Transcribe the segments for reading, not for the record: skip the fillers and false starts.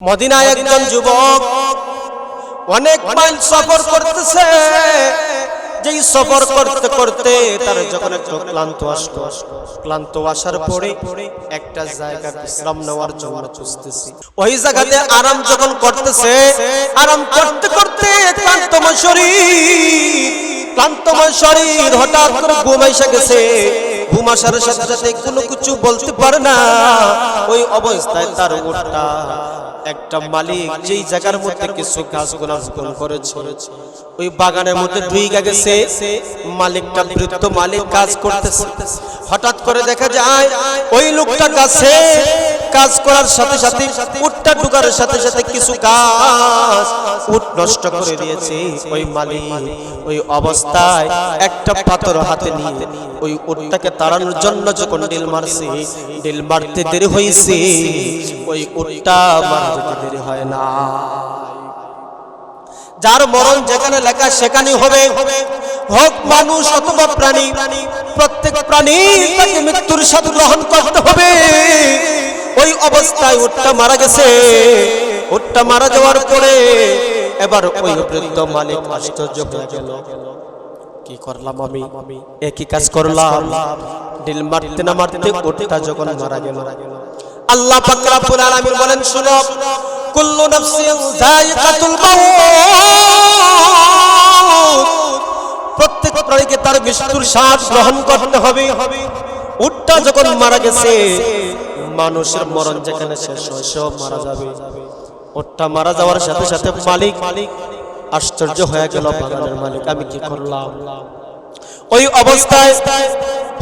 মদিনায় একজন যুবক অনেক মাইল সফর করতেছে। যেই সফর করতে করতে তার যখন একটু ক্লান্ত আসার পরে একটা জায়গা বিশ্রাম নেওয়ার জন্য খুঁজতেছি। ওই জায়গাতে আরাম যখন করতেছে, আরাম করতে করতে ক্লান্তময় শরীর হঠাৎ করে ঘুম এসে গেছে। ঘুম আসার সাথে সাথে কোনো কিছু বলতে পারে না। ওই অবস্থায় তার উঠটা একটা মালিক যেই জায়গার মধ্যে কিছু গাছগুলো রোপণ করেছে ওই বাগানের মধ্যে ঢুকে গেছে। মালিকটা বৃদ্ধ মালিক কাজ করতেছে। হঠাৎ করে দেখা যায় ওই লোকটা গাছে কাজ করার সাথে সাথে উটটা ঢুকার সাথে সাথে কিছু গাছ উট নষ্ট করে দিয়েছে। ওই মালিক ওই অবস্থায় একটা পাথর হাতে নিয়ে ওই উটটাকে তাড়ানোর জন্য যখন ডিল মারতে দেরি হয়েছে, ওই উটটা মারতে দেরি হয় না। যার মরণ যেখানে লেখা সেখানে হবে, হোক মানুষ অথবা প্রাণী, প্রত্যেক প্রাণী তাকে মৃত্যুর সাথে গ্রহণ করতে হবে। ওই অবস্থায় উটটা মারা গেছে। উটটা মারা যাওয়ার পরে এবার ওই বৃদ্ধ মালিক আশ্চর্য হয়ে গেল, কি করলাম আমি, একই কাজ করলাম। ডিল মারতে না মারতে উটটা যখন মারা গেল, আল্লাহ পাক রব্বুল আলামিন বলেন, শুনো, কুল্লু নাফসিন যায়িকাতুল মাউত, প্রত্যেক প্রাণীকে তার মৃত্যুর স্বাদ গ্রহণ করতে হবে। উটটা যখন মারা গেছে, মানুষের মরণ যেখানে শেষ হয় সব মারা যাবে। উটটা মারা যাওয়ার সাথে সাথে মালিক আশ্চর্য হয়ে গেল, বাগানের মালিক আমি কি করলাম। ওই অবস্থায়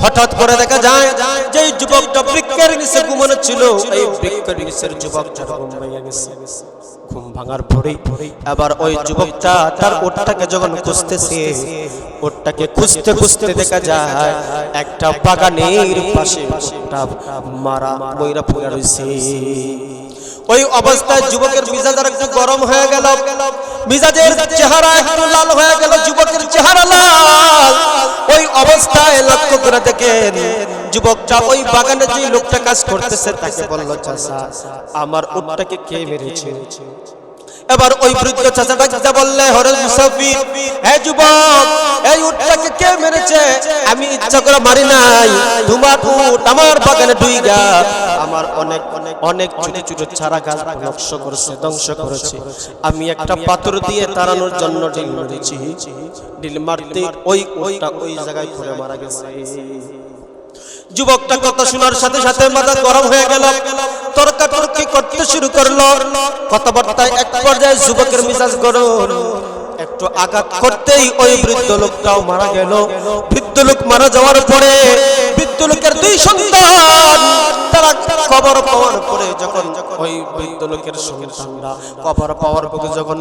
হঠাৎ করে দেখা যায় যে যুবকটা বৃক্ষের নিচে ঘুমানো ছিল, এই বৃক্ষের নিচের যুবকটা ঘুম ভেঙে গেছে। ঘুম ভাঙার পরে আবার ওই যুবকটা তার উটটাকে যখন খুঁজতেছে, উটটাকে খুঁজতে খুঁজতে দেখা যায় একটা বাগানের পাশে উটটা মারা মইরা পড়ে রয়েছে। ওই অবস্থায় যুবকের মিজাজ আর একটু গরম হয়ে গেল, মিজাজের চেহারা একটু লাল হয়ে গেল, যুবকের চেহারা লাল। ওই অবস্থায় লক্ষ্য করে দেখেন যুবকটা ওই বাগানে যে লোকটা কাজ করতেছে তাকে বলল, চাচা আমার উটটাকে কে মেরেছে? এবার ওই বৃদ্ধ চাচাটা যা বললে, হরে মুসাফির, হে যুবক, এই উটটাকে কে মেরেছে? আমি ইচ্ছা করে মারি নাই, তোমার উট আমার বাগানে ঢুইগা আমার অনেক অনেক ছোট ছোট চারা গাছ নষ্ট করেছে, ধ্বংস করেছে। আমি একটা পাথর দিয়ে তাড়ানোর জন্য ডিল মেরেছি। ডিল মারতে ওই উটটা ওই জায়গায় পড়ে মারা গেছে। যুবকটা কথা শোনার সাথে সাথে মাথা গরম হয়ে গেল, তর্কাতর্কি করতে শুরু করলো। কথাবার্তায় এক পর্যায়ে যুবকের মেজাজ গরম, একটু আঘাত করতেই ওই বৃদ্ধ লোকটাও মারা গেল। বৃদ্ধ লোক মারা যাওয়ার পরে বৃদ্ধ লোকের দুই সন্তান তারা কবর পাওয়ার পরে যখন ওই বৃদ্ধ লোকের সন্তানরা কবর পাওয়ার পরে যখন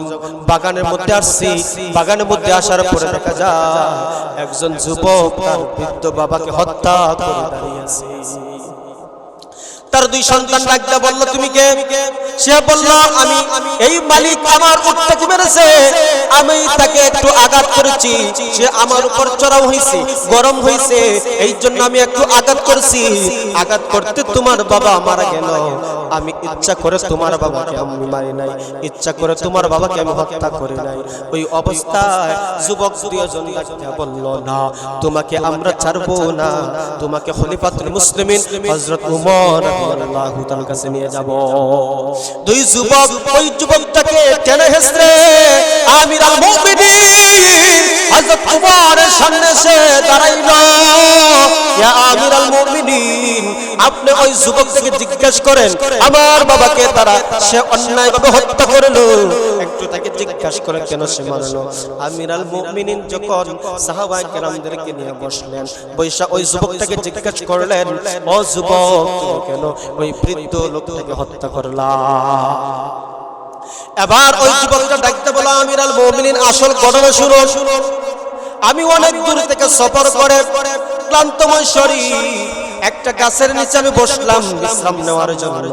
বাগানের মধ্যে আসছে, বাগানের মধ্যে আসার পরে দেখা যায় একজন যুবক তার বৃদ্ধ বাবাকে হত্যা করে দাঁড়িয়ে আছে। তার দুই সন্তান ডাকতে বলল, তুমি কে? সে বলল, আমি এই মালিক আমার উটটাকে মেরেছে, আমি তাকে একটু আঘাত করেছি, সে আমার উপর চড়াও হয়েছে, গরম হয়েছে, এই জন্য আমি একটু আঘাত করেছি। আঘাত করতে তোমার বাবা মারা গেল। আমি ইচ্ছা করে তোমার বাবাকে আমি মারি নাই, ইচ্ছা করে তোমার বাবাকে আমি হত্যা করি নাই। ওই অবস্থায় যুবক দুইজন ডাকতে বলল, না, তোমাকে আমরা ছাড়বো না, তোমাকে খলিফাতুল মুসলিমিন হযরত ওমর রাদিয়াল্লাহু তাআলার কাছে নিয়ে যাব। দুই যুবক ওই যুবকটাকে টেনে হেসড়ে আমিরুল মুমিনিন হযরত ওমরের সামনে এসে দাঁড়াইলো। ইয়া আমিরুল মুমিনিন, আপনি ওই যুবকটাকে জিজ্ঞেস করেন আমার বাবাকে তারা সে অন্যায়ভাবে হত্যা করলো, একটু তাকে জিজ্ঞাসা করে কেন সে মারলো। আমিরুল মুমিনিন যখন সাহাবায়ে কেরামদেরকে নিয়ে বসলেন, বৈশা ওই যুবকটাকে জিজ্ঞাসা করলেন, ও যুবক, তুমি কেন ওই বৃদ্ধ লোকটাকে হত্যা করলা? এবার ওই যুবকটা ডাকতে বলা, আমিরুল মুমিনিন, আসল ঘটনা শুনো। আমি অনেক দূর থেকে সফর করে ক্লান্তময় শরীর, একটা একটা গাছের নিচে আমি বসলাম বিশ্রাম নেওয়ার জন্য।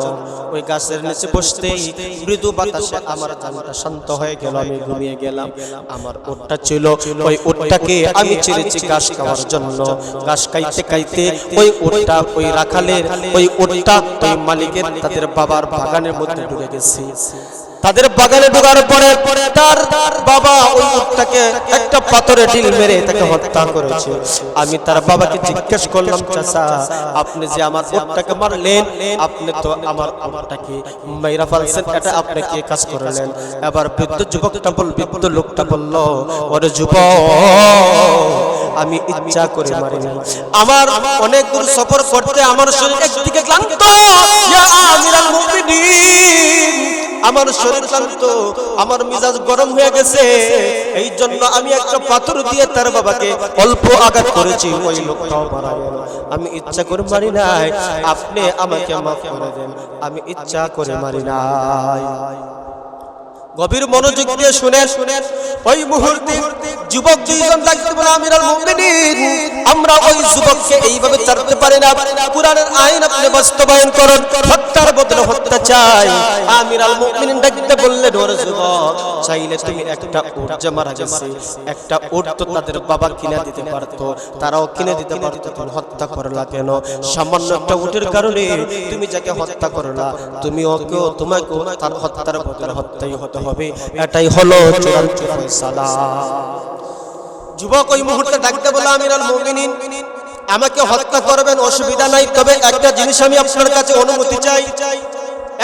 ওই গাছের নিচে বসতেই মৃদু বাতাসে আমার জানটা শান্ত হয়ে গেল, আমি ঘুমিয়ে গেলাম। আমার উটটা ছিল, ওই উটটাকে আমি ছেড়েছি ঘাস খাওয়ার জন্য। ঘাস খাইতে খাইতে ওই উটটা, ওই রাখালের ওই উটটা ওই মালিকের তাদের বাবার বাগানের মধ্যে ঢুকে গেছে। তাদের বাগানে ঢোকার পরে তার বাবা ওই উটটাকে একটা পাথরে ঢিল মেরে তাকে হত্যা করেছে। আমি তার বাবাকে জিজ্ঞেস করলাম, চাচা আপনি যে আমার উটটাকে মারলেন, আপনি তো আমার উটটাকে মাইরা ফেলছেন, এটা আপনি কি কাজ করলেন? এবার বৃদ্ধ লোকটা বলল, ওরে যুবক, আমি ইচ্ছা করে মারিনি। আমার অনেক দূর সফর করতে আমার শরীর একদিকে ক্লান্ত, ইয়া আমিরাল মুমিনিন, আমার শরীর ক্লান্ত, আমার মিজাজ গরম হয়ে গেছে, এই জন্য আমি একটা পাথর দিয়ে তার বাবাকে অল্প আঘাত করেছি, ওই লোকটাও মারা গেল। আমি ইচ্ছা করে মারি নাই, আপনি আমাকে মাফ করে দেন, আমি ইচ্ছা করে মারি নাই। গভীর মনোযোগ দিয়ে শুনেন। ওই মুহূর্তে যুবক দুইজন ডাকতে বলে, আমিরাল মুমিনিন, আমরা ওই যুবককে এইভাবে ছাড়তে পারি না, কুরআনের আইন আপনি বাস্তবায়ন করুন, হত্যার বদলে হত্যা চাই। আমিরাল মুমিনিন ডাকতে বললেন, ওরে যুবক, চাইলে তুমি একটা উট যে মারা গেছে, একটা উট তো তাদের বাবা কিনে দিতে পারতো, তারাও কিনে দিতে পারতো, তুমি হত্যা করলা কেন? সামান্য একটা উটের কারণে তুমি যাকে হত্যা করলা, তুমি ওকেও তোমাকেও তার হত্যার বদলে হত্যাই হতে হবে, এটাই হলো চূড়ান্ত ফয়সালা। যুবক ওই মুহূর্তে ডাকতে বলে, আমিরাল মুমিনিন, আমাকে হত্যা করবেন, অসুবিধা নাই, তবে একটা জিনিস আমি আপনার কাছে অনুমতি চাই,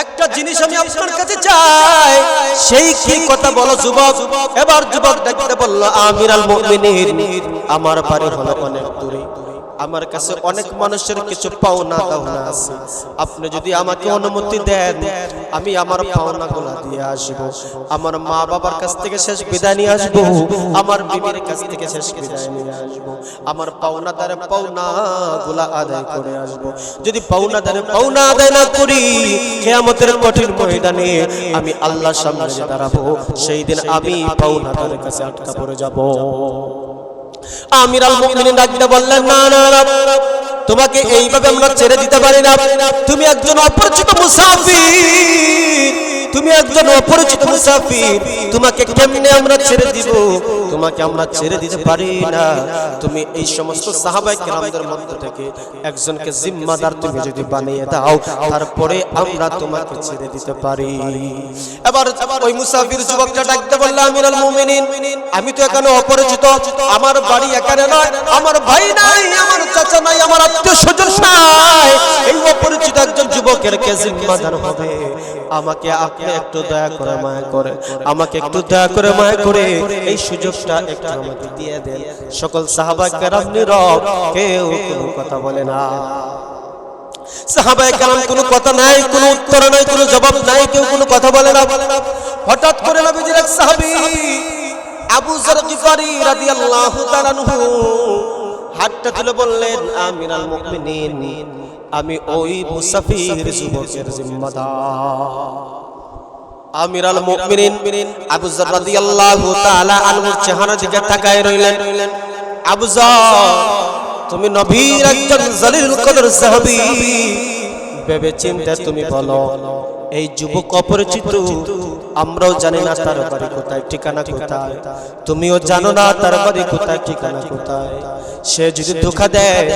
একটা জিনিস আমি আপনার কাছে চাই। সেই কি কথা বলো যুবক? এবার যুবক ডাকতে বলল, আমিরাল মুমিনিন, আমার বাড়ি হলো অনেক দূরে, আমার কাছে অনেক মানুষের কিছু পাওনা দাওনা আছে, আপনি যদি আমাকে অনুমতি দেন, আমি আমার পাওনাগুলো দিয়ে আসবো, আমার মা বাবার কাছ থেকে শেষ বিদায় নিয়ে আসবো, আমার বিবির কাছ থেকে শেষ বিদায় নিয়ে আসবো, আমার পাওনাদারে পাওনাগুলো আদায় করে আসবো। যদি পাওনাদারে পাওনা আদায় না করি, কিয়ামতের কঠিন ময়দানে আমি আল্লাহর সামনে দাঁড়াবো, সেই দিন আমি পাওনাদারের কাছে আটকা পড়ে যাব। আমিরাল মুমিনিন ডাকতে বললেন, না না না, তোমাকে এইভাবে আমরা ছেড়ে দিতে পারি না, তুমি একজন অপরিচিত মুসাফির, তুমি একজন অপরিচিত মুসাফির, তোমাকে কেমনে আমরা ছেড়ে দিব? তোমাকে আমরা ছেড়ে দিতে পারি না। তুমি এই সমস্ত সাহাবায়ে কেরামদের মধ্য থেকে একজনকে জিম্মাদার তুমি যদি বানিয়ে দাও, তারপরে আমরা তোমাকে ছেড়ে দিতে পারি। এবার ওই মুসাফির যুবকটা ডাকতে বলল, আমিরাল মুমিনিন, আমি তো এখানে অপরিচিত, আমার বাড়ি এখানে নয়, আমার ভাই নাই, আমার চাচা নাই, আমার আত্মীয় স্বজন নাই, এই অপরিচিত একজন যুবকের কে জিম্মাদার হবে? আমাকে আপনি একটু দয়া করে মায়া করে, আমাকে একটু দয়া করে মায়া করে এই সুযোগটা একটু আমাকে দিয়ে দেন। সকল সাহাবায়ে কেরাম নীরব, কেউ কোনো কথা বলে না। সাহাবায়ে কেরাম কোনো কথা নাই, কোনো উত্তর নাই, কোনো জবাব নাই, কেউ কোনো কথা বলে না। হঠাৎ করে নবীজির এক সাহাবী আবু যর গিফারি রাদিয়াল্লাহু তাআলা আনহু হাতটা তুলে বললেন, আমিরাল মুমিনিন, আমি ওই মুসাফির যুবকের জিম্মাদার। আমিরাল মুমিনিন আবু যর রাদিয়াল্লাহু তাআলা আনহুর চেহারার দিকে তাকায় রইলেন। আবু যর, তুমি নবীর একজন জলিল কদর সাহাবী, ভেবে চিন্তে তুমি বলো, এই যুবক অপরিচিত, আমরাও জানি না তার বাড়ি কোথায়, ঠিকানা কোথায়, তুমিও জানো না তার বাড়ি কোথায়, ঠিকানা কোথায়। সে যদি ধোঁকা দেয়,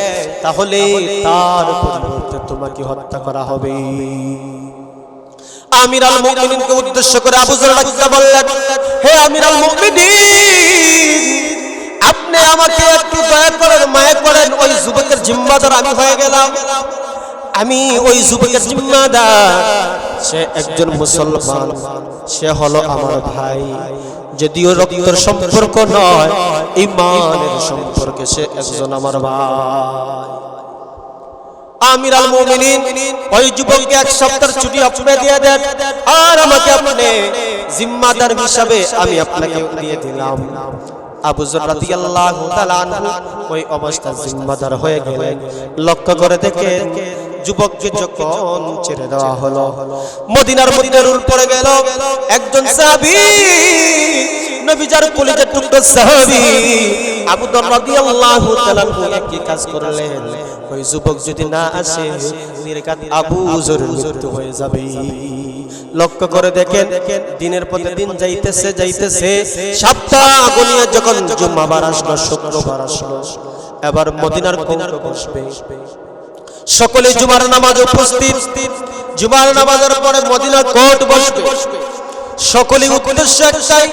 তাহলে তার পরিবর্তে তোমাকে হত্যা করা হবে। আমিরাল মুমিনিনকে উদ্দেশ্য করে আবু যর ডাকতে বললেন, হে আমিরাল মুমিনিন, আপনি আমাকে একটু দয়া করেন, মায়া করেন, ওই যুবকের জিম্মাদার আমি হয়ে গেলাম, আমি ওই যুবকের জিম্মাদার। সে একজন মুসলমান, সে হলো আমার ভাই, যদিও রক্তের সম্পর্ক নয়, ঈমানের সম্পর্কে সে একজন আমার ভাই। আমিরাল মুমিনিন ওই যুবককে এক সপ্তাহের ছুটি আপনি দিয়ে দেন, আর আমাকে আপনি জিম্মাদার হিসাবে আমি আপনাকে দিয়ে দিলাম। আবু যর রাদিয়াল্লাহু তাআলা আনহু ওই অবস্থায় জিম্মাদার হয়ে গেলেন। লক্ষ্য করে দেখেন, যুবককে যখন ছেড়ে দেওয়া হলো, মদিনার মধ্যে রুল পড়ে গেল। একজন সাহাবী, নবীজার কলিজার টুকরা সাহাবী আবু যর রাদিয়াল্লাহু তাআলা কি কাজ করলেন, ওই যুবক যদি না আসে নির্ঘাত আবু যরের মৃত্যু হয়ে যাবে। লক্ষ্য করে দেখেন, দিনের পথে দিন যাইতেছে যাইতেছে, সপ্তাহ গনিয়ে যখন জুম্মাবার আসলো, শুক্রবার আসলো, এবার মদিনার কৌটো বসবে। সকলে জুমার নামাজ উপস্থিত। জুমার নামাজের পরে মদিনার কোর্ট বসবে। সকলে উদ্দেশ্য একটাই,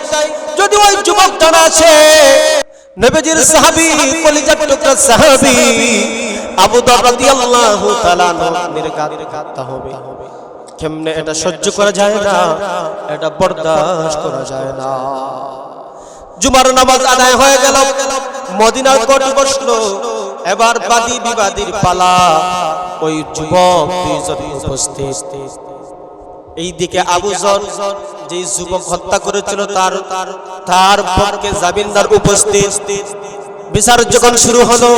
যদি ওই যুবকটা না আসে, নবীজির সাহাবী, কলিজার টুকরা সাহাবী আবু যর রাদিয়াল্লাহু তাআলা নির্ঘাত হত্যা হবে। কেমনে এটা সহ্য করা যায় না, এটা বরদাস্ত করা যায় না। জুমার নামাজ আদায় হয়ে গেল, মদিনার কোর্ট বসলো। এবার বাদী বিবাদীর পালা। ওই যুবক দুইজন উপস্থিত। এইদিকে আবু যর যে যুবক হত্যা করেছিল তার পক্ষে জামিনদার উপস্থিত। বিচার যখন শুরু হলো,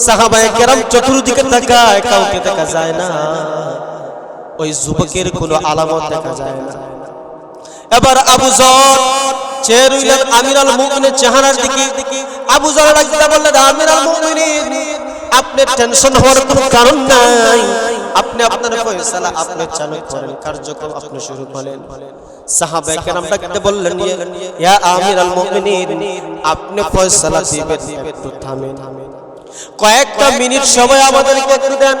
সাহাবায়ে কেরাম চতুর্দিকে তাকায়, কাউকে দেখা যায় না, ওই যুবকের কোনো আলামত দেখা যায় না। এবার আবু যর চেয়ে রইলেন আমিরুল মুমিনের চেহারার দিকে। আবু যর ডাকতে বললেন, আমিরুল মুমিনিন, আপনি টেনশন হওয়ার কোনো কারণ নাই, আপনি আপনার ফয়সালা আপনি চালু করেন, কার্যক্রম আপনি শুরু করেন। সাহাবায়ে কেরাম ডাকতে বললেন, ইয়া আমিরুল মুমিনিন, আপনি ফয়সালা দিবেন, একটু থামেন, কয়েকটা মিনিট সময় আমাদেরকে একটু দেন,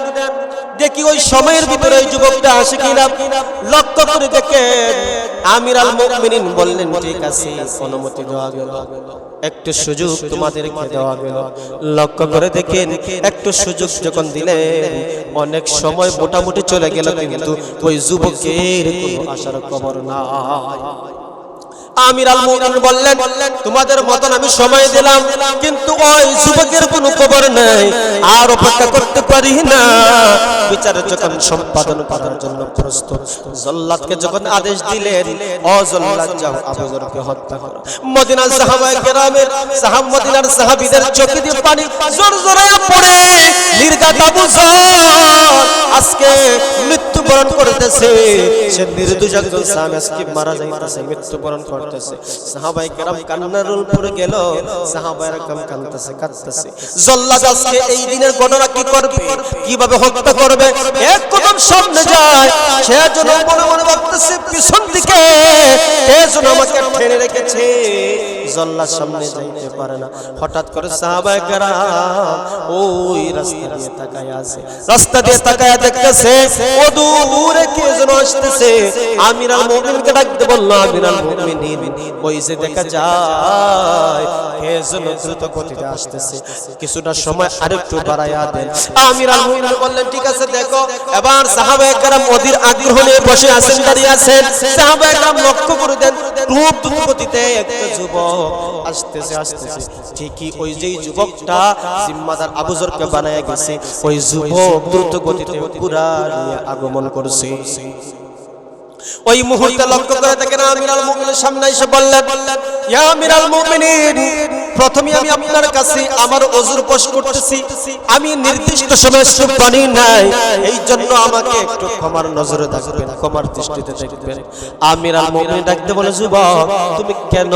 দেখি ওই সময়ের ভিতরে ওই যুবকটা আসে কিনা। লক্ষ্য করে দেখেন, আমিরুল মুমিনিন বললেন, ঠিক আছে, অনুমতি দেওয়া গেল, একটু সুযোগ তোমাদেরকে দেওয়া গেল। লক্ষ্য করে দেখেন, একটু সুযোগ যখন দিলেন, অনেক সময় মোটামুটি চলে গেল, কিন্তু ওই যুবকের কোনো আসার খবর না। আমিরুল মুমিনিন বললেন, তোমাদের মতন আমি সময় দিলাম, কিন্তু ওই যুবকের কোনো খবর নাই, আর অপেক্ষা করতে পারি না। বিচার যখন সম্পাদন করার জন্য প্রস্তুত, জল্লাদকে যখন আদেশ দিলেন, ও জল্লাদ যাও আবু যরকে হত্যা করো। মদিনার সাহাবায়ে কেরামের মদিনার সাহাবীদের চোখে দিয়ে পানি জোরজোরায়া পড়ে। নির্ঘাত আবু যর আজকে মৃত্যুবরণ করতেছে, সে নির্দোষ একজন সাহাবী আজকে মারা যাইতেছে, মৃত্যুবরণ করতেছে। সাহাবায়ে কেরাম কান্নার রোল পড়ে গেল, সাহাবায়ে কেরাম কাঁদতেছে। জল্লাদ আজকে এই দিনের ঘটনা কি করবে, কিভাবে হত্যা করবে, এক কদম সামনে যায়, সে যেন মনে মনে ভাবতেছে পিছন দিকে কে যেন আমাকে ঠেলে রেখেছে, জল্লাদ সামনে যাইতে পারে না। হঠাৎ করে সাহাবায়ে কেরাম ওই রাস্তা দিয়ে তাকায় আছে, রাস্তা দিয়ে তাকায় দেখতেছে ও দূরে কে যেন আসতেছে। আমিরুল মুমিনিনকে ডাকতে বলল, আমিরুল মুমিনিন, ওই যে দেখা যায় কে যেন দ্রুত গতিতে আসতেছে, কিছুটা সময় আরেকটু বাড়ায়া দেন। আমিরুল মুমিনিন বললেন, ঠিক আছে দেখো। এবার সাহাবায়ে কেরাম অধীর আগ্রহ নিয়ে বসে আছেন, দাঁড়িয়ে আছেন। সাহাবায়ে কেরাম লক্ষ্য করে দেন, খুব দ্রুত গতিতে একটা যুবক আসতেছে। ঠিকই ওই যেই যুবকটা জিম্মাদার আবু যরকে বানায়া গেছে, ওই যুবক দ্রুত গতিতে পুরা নিয়ে আগমন করছে। ওই মুহূর্তে লক্ষ্য করে দেখেন, আমিরুল মুমিনিনের সামনে এসে বললেন, ইয়া আমিরুল মুমিনিন, প্রথমে আমি আপনার কাছে আমার ওযর পেশ করতেছি, আমি নির্দিষ্ট সময় পানি নাই, এই জন্য আমাকে একটু ক্ষমার নজরে দেখবেন, ক্ষমার দৃষ্টিতে দেখবেন। আমিরুল মুমিনিন ডাকতে বলে, যুবক তুমি কেন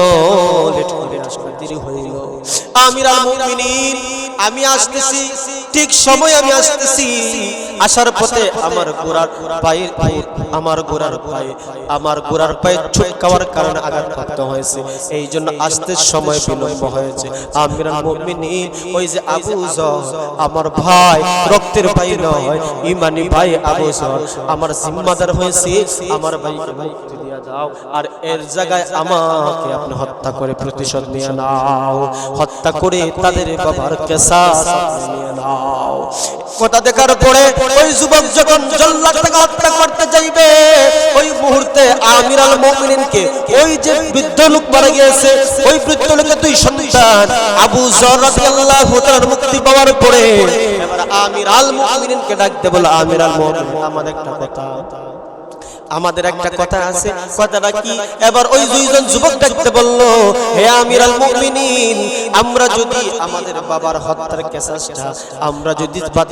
লেট করে আসলে, দেরি হইল? আমিরুল মুমিনিন, আমি আসতেছি, ঠিক সময় আমি আসতেছি, আসার পথে আমার গোড়ার পায়ে ছুট খাওয়ার কারণে আঘাতপ্রাপ্ত হয়েছে, এই জন্য আসতে সময় বিলম্ব হয়েছে। আমিরুল মুমিনিন, ওই যে আবু যর আমার ভাই, রক্তের ভাই নয়, ঈমানি ভাই আবু যর আমার জিম্মাদার হয়েছে, আমার ভাইকে মুক্তি দিয়ে দাও, আর এর জায়গায় আমাকে আপনি হত্যা করে প্রতিশোধ নিয়ে নাও, হত্যা করে তাদের বাবার কিসাস নিয়ে নাও। কথা দেখার পরে ওই যুবক যখন জল্লাদকে হত্যা করতে যাইবে, ওই মুহূর্তে আমিরুল মুমিনিনকে ওই যে বৃদ্ধ লোক মারা গিয়েছে, ওই বৃদ্ধ লোকের দুই সন্তান আবু যর রাদিয়াল্লাহু তাআলা মুক্তি পাওয়ার পরে এবার আমিরুল মুমিনিনকে ডাকতে বলে, আমিরুল মুমিনিন, আমার একটা কথা, আমাদের একটা কথা আছে, কথাটা কি? এবার ওই দুইজন যুবক ডাকতে বলল, হে আমিরুল মুমিনিন, আমরা যদি আমাদের বাবার হত্যার কেসটা আমরা যদি বাদ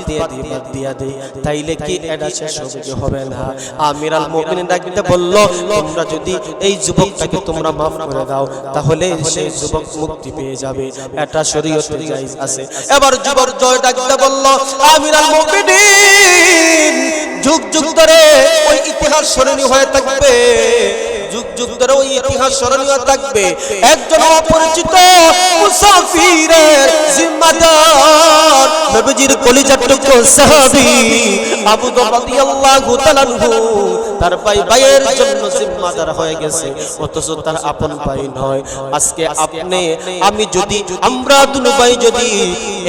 দিয়ে দেই তাইলে কি এটা শেষ হবে না? আমিরুল মুমিনিন ডাকতে বলল, তোমরা যদি এই যুবকটাকে তোমরা মাফ করে দাও তাহলে সেই যুবক মুক্তি পেয়ে যাবে, এটা শরীয়তে জায়েজ আছে। এবার যুবক জয় ডাকতে বলল, আমিরুল মুমিনিন, যুগ যুগ ধরে ওই ইতিহাস স্মরণীয় হয়ে থাকবে, যুগ যুগ ধরে ওই ইতিহাস স্মরণীয় থাকবে। একজন অপরিচিত মুসাফিরের জিম্মাদার নবীজির কলিজার টুকরো সাহাবী আবু যর রাদিয়াল্লাহু তাআলা আনহু তার ভাইয়ের জন্য জিম্মাদার হয়ে গেছে, অথচ তার আপন ভাই নয়। আজকে আপনি আমি যদি আমরা দুই ভাই যদি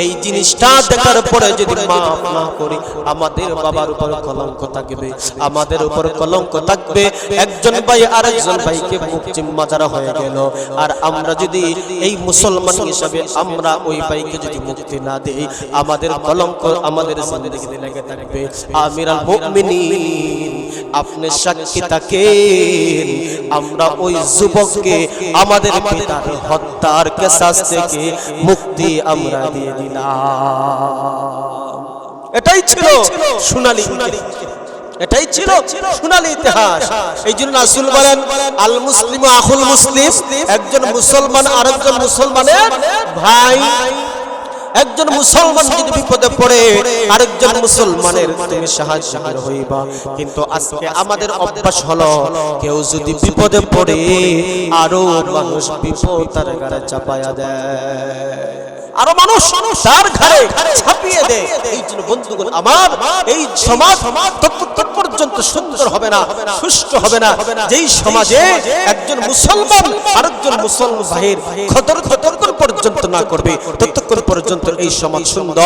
এই জিনিসটা দেখার পরে যদি মাফ না করি, আমাদের বাবার উপর কলঙ্ক থাকবে, আমাদের উপর কলঙ্ক থাকবে। একজন ভাই আরেকজন ভাইকে জিম্মাদার হয়ে গেল, আর আমরা যদি এই মুসলমান হিসাবে আমরা ওই ভাইকে যদি মুক্তি না দেই, আমাদের কলঙ্ক আমাদের জিন্দেগিতে লেগে থাকবে। আমিরুল মুমিনিন, আপনি সাক্ষী থাকেন, আমরা ওই যুবককে আমাদের পিতার হত্যার কেসাস থেকে মুক্তি আমরা দিয়ে দিলাম। এটাই ছিল সোনালী, এটাই ছিল সোনালী ইতিহাস। এই জন্য রাসূল বলেন, আল মুসলিমু আখুল মুসলিম, একজন মুসলমান আরেকজন মুসলমানের ভাই। একজন মুসলমান যদি বিপদে পড়ে আরেকজন মুসলমানের তুমি সাহায্য হইবা, কিন্তু আজকে আমাদের অভ্যাস হলো কেউ যদি বিপদে পড়ে আরো মানুষ বিপদ তার ঘাড়ে চাপায়া দেয়, আরো মানুষ তার ঘাড়ে ছাপিয়ে দেয়। এই জন্য বন্ধুগণ আমার, এই সমাজ ততক্ষণ পর্যন্ত সুন্দর হবে না, সুষ্ঠু হবে না যেই সমাজে একজন মুসলমান আরেকজন মুসলমান ভাইয়ের খতর পর্যন্ত না করবে, ততক্ষণ পর্যন্ত এই সমাজ সুন্দর।